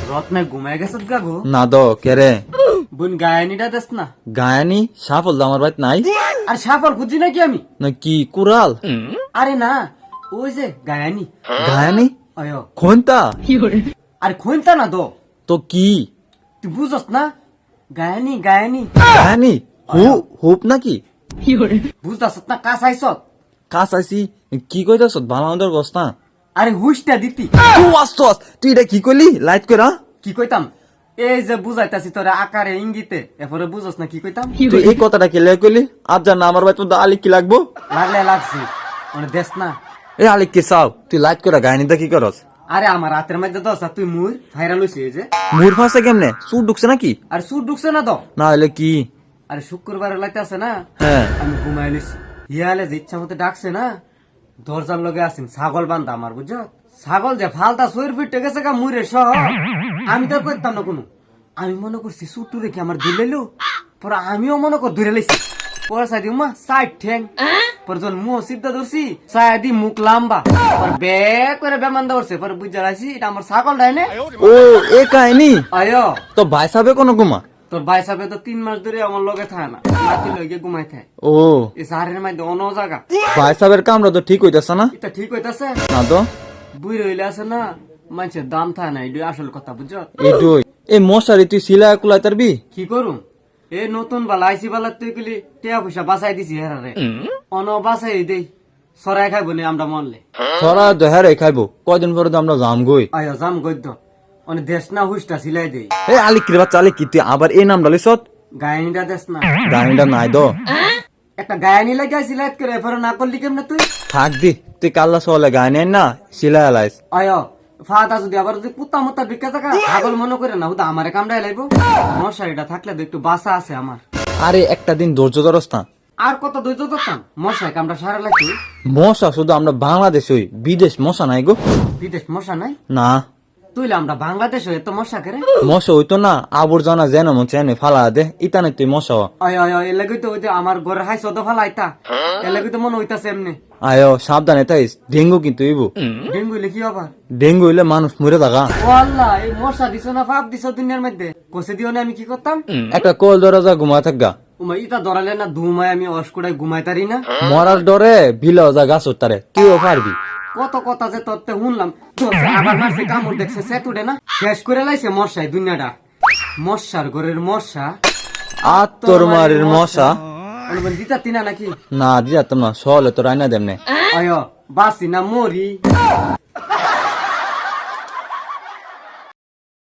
রত্নে ঘুমায় গেছে গাগো না দ কেরে বোন গায়ানিটা দেস না গায়ানি সাফল তো আমার বাড়িতে নাই আর সাফল খুঁজি নাকি আমি না কি কুরাল আরে না ওই যে গায়ানি গায়ানি অয় কোনটা আরে খুঁজতা না দো তো কি তুই বুঝস না গায়ানি গায়ানি গায়ানি হুপ নাকি বুঝতাস না কাজ আইসত কাছ আইসি কি কইতাছ বানানোর গস্তা আরে হুশটা দিতি তুই আসতস তুই এটা কি কইলি লাইট কইরা কি কইতাম এই যে বুঝাইতাছি তোরা আকারে ইঙ্গিতে এরপরে বুঝস না কি কইতাম তুই এই কথাটা কি লে কইলি আজ জান আমার বাড়িতে তো আলি কি লাগবো লাগলে লাগছি মানে দেশ না এ আলি কি চাও তুই লাইট কইরা গায়ানিটা কি করস আরে আমার হাতের মধ্যে দশ তুই মুর ভাইরাল হইছে এই যে মুর ফাঁসে কেমনে সুর ঢুকছে নাকি আর সুর ঢুকছে না তো না হলে কি আরে শুক্রবার লাইতে আছে না হ্যাঁ আমি ঘুমাই লিছি হিয়ালে যে ইচ্ছা মতো ডাকছে না দরজার লগে আছেন ছাগল বান্ধা আমার বুঝছ ছাগল যে ফালতা শরীর ফিটে গেছে গা মুরে সহ আমি তো করতাম না কোনো আমি মনে করছি সুটু রেখে আমার ধরে লাইলো পরে আমিও মনে কর ধরে লাইছি পরে সাইদি মা সাইড ঠ্যাং পরে যখন মুহ সিদ্ধা ধরছি সাইদি মুখ লাম্বা পরে বে করে বেমান ধরছে পরে বুঝা রাখছি এটা আমার ছাগল ডাইনে ও এ কাহিনী আয় তো ভাই সাহেবে কোনো ঘুমা তোর ভাই সাহেব তো 3 মাস ধরে আমার লগে থাকে না মাটি লগে ঘুমাই থাকে ও এই সাহারের মধ্যে অন্য জায়গা ভাই সাহেবের কামরা তো ঠিক হইতাছে না এটা ঠিক হইতাছে না তো বুই রইলে আছে না মানুষের দাম থাকে না এটাই আসল কথা বুঝছ এইটুই এই মশারি তুই সিলা কুলাই তারবি কি করুম এ নতুন বালা আইসি বালা তুই গেলি টিয়া পয়সা বাঁচাই দিছি হেরারে অন বাঁচাই দেই সরাই খাইব নি আমরা মরলে ছড়া দেহারে খাইবো কয়দিন পরে তো আমরা যাম গই আয় জাম গদ্য অনেক দেশ না হুসটা সিলাই দেই এ আলিকির বাচ্চা আলি কি তুই আবার এই নাম ডালিস গায়নিটা দেশ না গাড়িটা নাই দ একটা গায়নি লাগে সিলাই করে এরপরে না করলি কেমনে তুই থাক দি তুই কাল্লা সহলে গায়ে নেন না সিলাই আলাইস আয় ফাদা যদি আবার যদি পুত্তা মুত্তা বিকা থাকা পাগল মনে করে না হুদা আমারে কামড়াই লাইব মশারিটা থাকলে তো একটু বাসা আছে আমার আরে একটা দিন ধৈর্য ধরস না আর কত ধৈর্য ধরতাম মশাই কামড়া সারা লাগতো মশা শুধু আমরা বাংলাদেশ হই বিদেশ মশা নাই গো বিদেশ মশা নাই না তুইলে আমরা বাংলাদেশ হয়ে তো মশা করে মশা হইতো না আবর্জনা যেন মন চেনে ফালা দে ইতানে তুই মশা হ। আয় আয় আয় এলাকাই তো ওই যে আমার ঘরে হাই সদ ফালাইতা এলাকাই তো মনে হইতাছে এমনি আয়ো সাবধানে তাইস ডেঙ্গু কিন্তু ইবু ডেঙ্গু হইলে কি আবার ডেঙ্গু হইলে মানুষ মরে থাকা ও আল্লাহ এই মশা দিছ না ফাপ দিছ দুনিয়ার মধ্যে কষে দিও না আমি কি করতাম একটা কল দরজা ঘুমা থাকগা উমা ইটা ধরালে না ধুমায় আমি অস্কুড়ায় ঘুমাই তারি না মরার ডরে ভিলাও যা গাছ তারে তুইও পারবি কত কথা যে তোরতে শুনলাম তোর যে আবার মারছে কামড় দেখছে সে তুড়ে না শেষ করে লাইছে মশাই দুনিয়াটা মশার ঘরের মশা আত্মর মারের মশা অনুমান দিতা তিনা নাকি না দিয়া তোমরা সহলে তো রাইনা দেমনে আয় বাসি না মরি